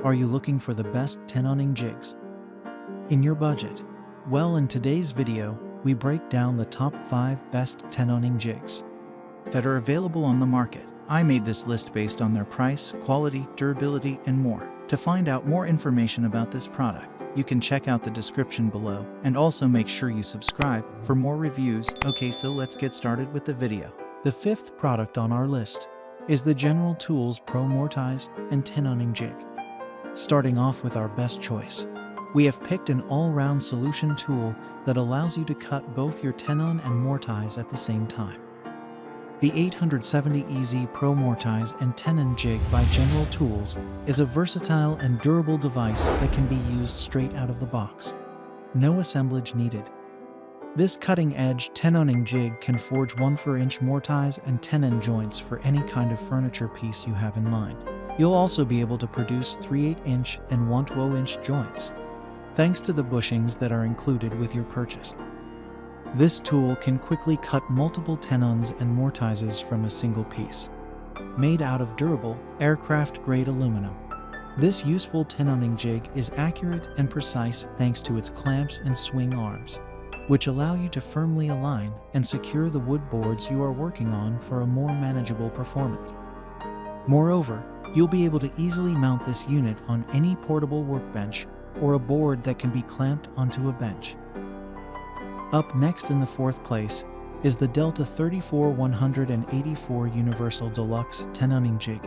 Are you looking for the best tenoning jigs in your budget? Well, in today's video, we break down the top 5 best tenoning jigs that are available on the market. I made this list based on their price, quality, durability, and more. To find out more information about this product, you can check out the description below, and also make sure you subscribe for more reviews. Okay, so let's get started with the video. The 5th product on our list is the General Tools Pro Mortise and Tenoning Jig. Starting off with our best choice, we have picked an all-round solution tool that allows you to cut both your Tenon and Mortise at the same time. The 870EZ Pro Mortise and Tenon Jig by General Tools is a versatile and durable device that can be used straight out of the box. No assemblage needed. This cutting-edge tenoning jig can forge 1/4-inch Mortise and Tenon joints for any kind of furniture piece you have in mind. You'll also be able to produce 3/8-inch and 1/2-inch joints, thanks to the bushings that are included with your purchase. This tool can quickly cut multiple tenons and mortises from a single piece. Made out of durable, aircraft-grade aluminum, this useful tenoning jig is accurate and precise thanks to its clamps and swing arms, which allow you to firmly align and secure the wood boards you are working on for a more manageable performance. Moreover, you'll be able to easily mount this unit on any portable workbench or a board that can be clamped onto a bench. Up next in the 4th place is the Delta 34184 Universal-Deluxe Tenoning Jig.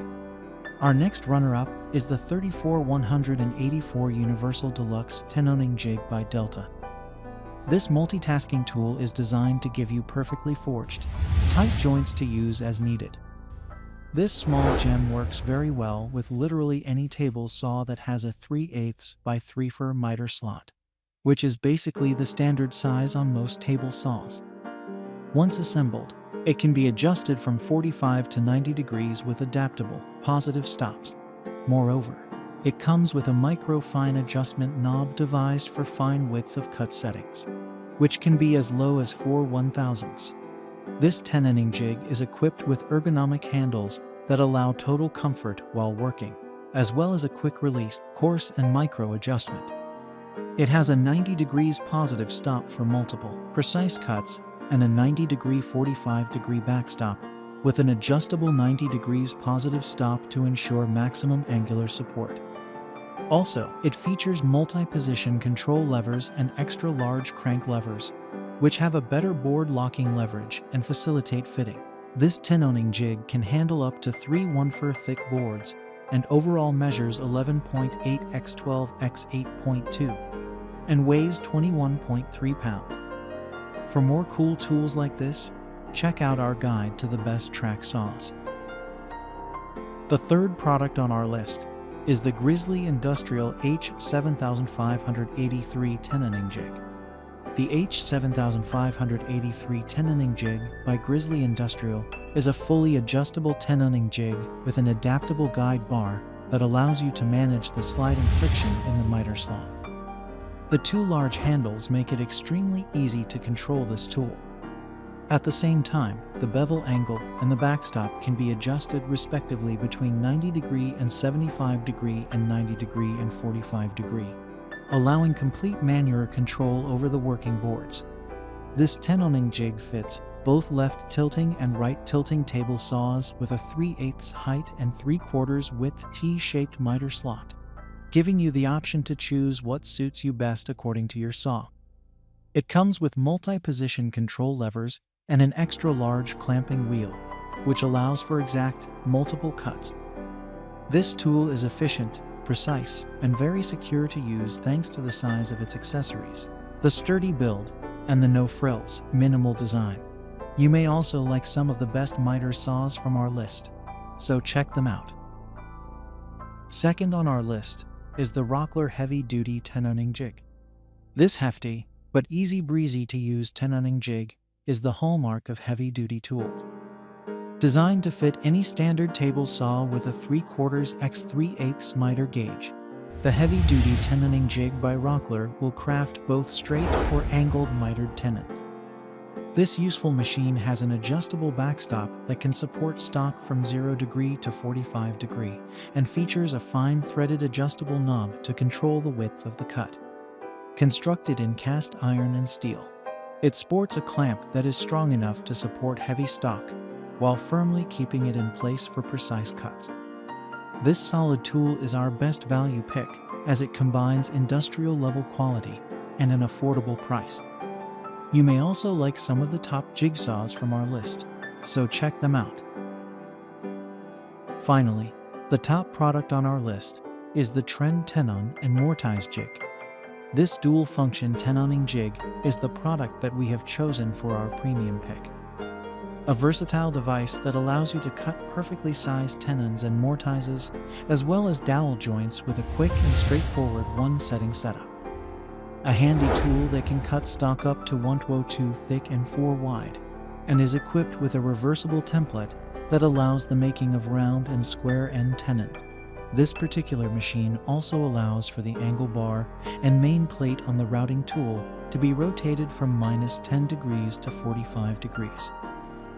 Our next runner-up is the 34184 Universal-Deluxe Tenoning Jig by Delta. This multitasking tool is designed to give you perfectly forged, tight joints to use as needed. This small gem works very well with literally any table saw that has a 3/8 by 3/4 miter slot, which is basically the standard size on most table saws. Once assembled, it can be adjusted from 45 to 90 degrees with adaptable, positive stops. Moreover, it comes with a micro-fine adjustment knob devised for fine width of cut settings, which can be as low as 4/1000ths. This tenoning jig is equipped with ergonomic handles that allow total comfort while working, as well as a quick release, coarse and micro adjustment. It has a 90 degrees positive stop for multiple, precise cuts and a 90-degree 45-degree backstop with an adjustable 90 degrees positive stop to ensure maximum angular support. Also, it features multi-position control levers and extra-large crank levers, which have a better board locking leverage and facilitate fitting. This tenoning jig can handle up to 3 1/4 thick boards and overall measures 11.8 x 12 x 8.2 and weighs 21.3 pounds. For more cool tools like this, check out our guide to the best track saws. The 3rd product on our list is the Grizzly Industrial H7583 Tenoning Jig. The H7583 Tenoning Jig by Grizzly Industrial is a fully adjustable tenoning jig with an adaptable guide bar that allows you to manage the sliding friction in the miter slot. The 2 large handles make it extremely easy to control this tool. At the same time, the bevel angle and the backstop can be adjusted respectively between 90 degree and 75 degree and 90 degree and 45 degree, allowing complete manual control over the working boards. This tenoning jig fits both left tilting and right tilting table saws with a 3/8 height and 3/4 width T-shaped miter slot, giving you the option to choose what suits you best according to your saw. It comes with multi-position control levers and an extra-large clamping wheel, which allows for exact, multiple cuts. This tool is efficient, precise, and very secure to use thanks to the size of its accessories, the sturdy build, and the no-frills, minimal design. You may also like some of the best miter saws from our list, so check them out. Second on our list is the Rockler Heavy-Duty Tenoning Jig. This hefty, but easy-breezy to use tenoning jig is the hallmark of heavy-duty tools. Designed to fit any standard table saw with a 3/4 x 3/8 miter gauge, the heavy-duty tenoning jig by Rockler will craft both straight or angled mitered tenons. This useful machine has an adjustable backstop that can support stock from 0 degree to 45 degree and features a fine threaded adjustable knob to control the width of the cut. Constructed in cast iron and steel, it sports a clamp that is strong enough to support heavy stock while firmly keeping it in place for precise cuts. This solid tool is our best value pick as it combines industrial level quality and an affordable price. You may also like some of the top jigsaws from our list, so check them out. Finally, the top product on our list is the Trend Tenon and Mortise jig. This dual-function tenoning jig is the product that we have chosen for our premium pick. A versatile device that allows you to cut perfectly sized tenons and mortises, as well as dowel joints with a quick and straightforward one-setting setup. A handy tool that can cut stock up to 1/2 thick and 4 wide, and is equipped with a reversible template that allows the making of round and square end tenons. This particular machine also allows for the angle bar and main plate on the routing tool to be rotated from -10 degrees to 45 degrees.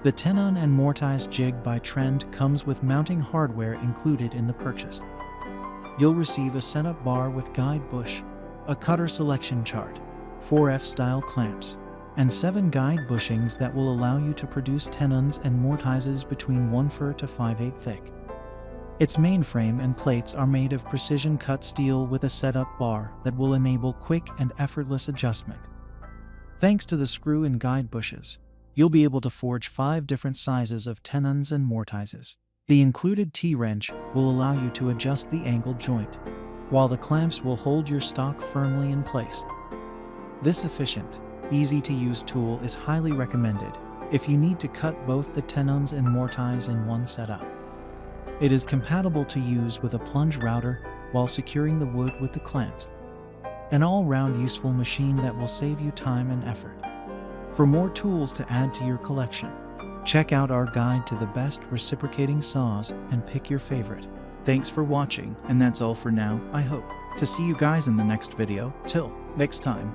The Tenon and Mortise jig by Trend comes with mounting hardware included in the purchase. You'll receive a setup bar with guide bush, a cutter selection chart, 4 F-style clamps, and 7 guide bushings that will allow you to produce tenons and mortises between 1/4 to 5/8 thick. Its mainframe and plates are made of precision-cut steel with a setup bar that will enable quick and effortless adjustment. Thanks to the screw and guide bushes, you'll be able to forge 5 different sizes of tenons and mortises. The included T-wrench will allow you to adjust the angled joint, while the clamps will hold your stock firmly in place. This efficient, easy-to-use tool is highly recommended if you need to cut both the tenons and mortise in one setup. It is compatible to use with a plunge router while securing the wood with the clamps. An all-round useful machine that will save you time and effort. For more tools to add to your collection, check out our guide to the best reciprocating saws and pick your favorite. Thanks for watching, and that's all for now. I hope to see you guys in the next video. Till next time.